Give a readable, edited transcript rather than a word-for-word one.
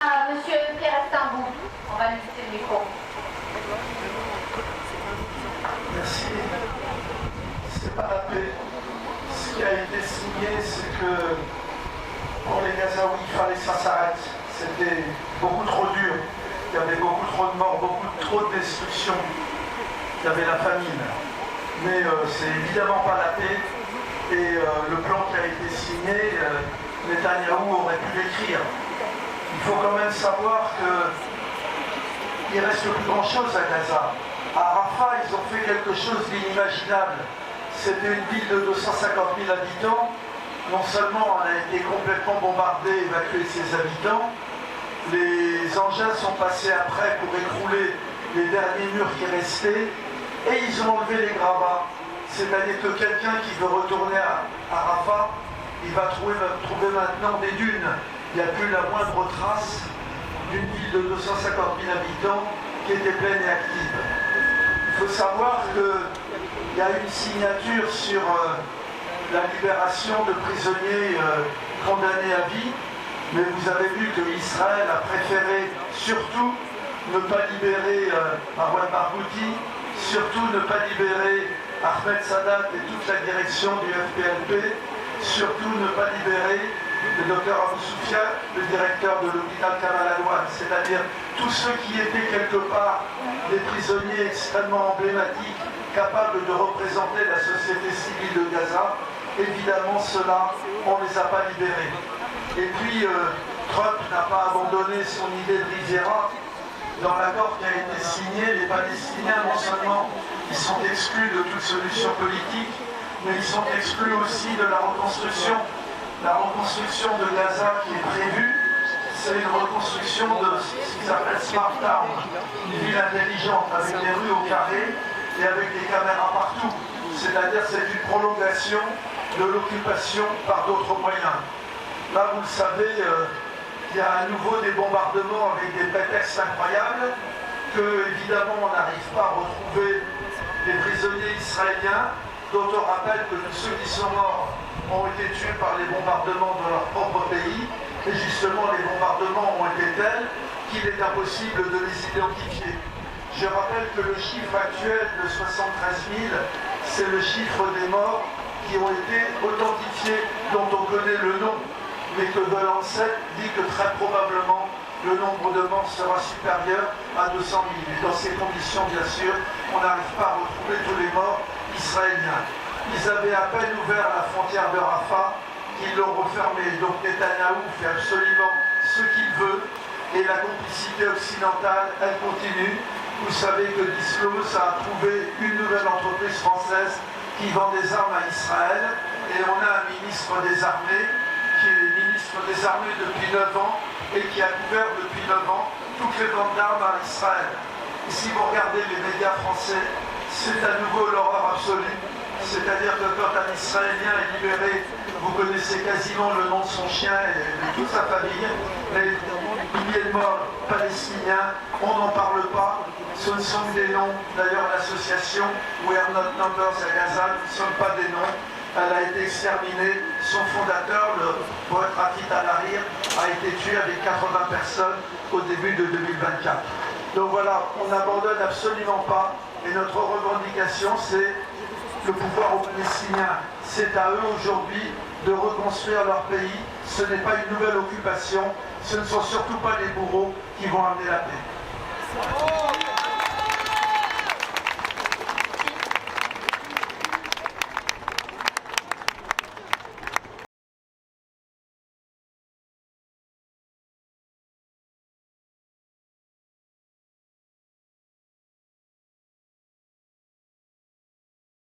Monsieur Pierre Estambou, on va lui citer le micro. Merci. C'est pas la paix. Ce qui a été signé, c'est que pour les Gazaouis, il fallait que ça s'arrête. C'était beaucoup trop dur. Il y avait beaucoup trop de morts, beaucoup trop de destruction. Il y avait la famine. Mais c'est évidemment pas la paix. Et le plan qui a été signé, Netanyahou aurait pu l'écrire. Il faut quand même savoir qu'il reste plus grand chose à Gaza. À Rafah, ils ont fait quelque chose d'inimaginable. C'était une ville de 250 000 habitants. Non seulement elle a été complètement bombardée, évacuer ses habitants, les engins sont passés après pour écrouler les derniers murs qui restaient, et ils ont enlevé les gravats. C'est-à-dire que quelqu'un qui veut retourner à Rafah, il va trouver maintenant des dunes. Il n'y a plus la moindre trace d'une ville de 250 000 habitants qui était pleine et active. Il faut savoir qu'il y a une signature sur la libération de prisonniers condamnés à vie, mais vous avez vu que Israël a préféré surtout ne pas libérer Marwan Barghouti, surtout ne pas libérer Ahmed Sadat et toute la direction du FPLP, surtout ne pas libérer le docteur Abou Soufiane, le directeur de l'hôpital Kamal Adwan, c'est-à-dire tous ceux qui étaient quelque part des prisonniers extrêmement emblématiques, capables de représenter la société civile de Gaza. Évidemment, ceux-là, on ne les a pas libérés. Et puis, Trump n'a pas abandonné son idée de Riviera. Dans l'accord qui a été signé, les Palestiniens, non seulement ils sont exclus de toute solution politique, mais ils sont exclus aussi de la reconstruction. La reconstruction de Gaza qui est prévue, c'est une reconstruction de ce qu'ils appellent Smart Town, une ville intelligente avec des rues au carré et avec des caméras partout. C'est-à-dire c'est une prolongation de l'occupation par d'autres moyens. Là, vous le savez, il y a à nouveau des bombardements avec des prétextes incroyables, que évidemment on n'arrive pas à retrouver des prisonniers israéliens. D'autres rappellent que tous ceux qui sont morts ont été tués par les bombardements de leur propre pays, et justement les bombardements ont été tels qu'il est impossible de les identifier. Je rappelle que le chiffre actuel de 73 000, c'est le chiffre des morts qui ont été authentifiés, dont on connaît le nom, mais que The Lancet dit que très probablement le nombre de morts sera supérieur à 200 000. Et dans ces conditions, bien sûr, on n'arrive pas à retrouver tous les morts israéliens. Ils avaient à peine ouvert la frontière de Rafah, qu'ils l'ont refermée. Donc Netanyahou fait absolument ce qu'il veut, et la complicité occidentale, elle continue. Vous savez que Disclose a trouvé une nouvelle entreprise française qui vend des armes à Israël, et on a un ministre des Armées, qui est ministre des Armées depuis 9 ans, et qui a couvert depuis 9 ans toutes les ventes d'armes à Israël. Et si vous regardez les médias français, c'est à nouveau l'horreur absolue. C'est-à-dire que quand un Israélien est libéré, vous connaissez quasiment le nom de son chien et de toute sa famille, mais milliers de morts palestiniens, on n'en parle pas. Ce ne sont que des noms. D'ailleurs, l'association We Are Not Numbers à Gaza ne sont pas des noms. Elle a été exterminée. Son fondateur, le poète Rafik Al-Hariri, a été tué avec 80 personnes au début de 2024. Donc voilà, on n'abandonne absolument pas. Et notre revendication, c'est le pouvoir palestinien. C'est à eux aujourd'hui de reconstruire leur pays. Ce n'est pas une nouvelle occupation. Ce ne sont surtout pas les bourreaux qui vont amener la paix.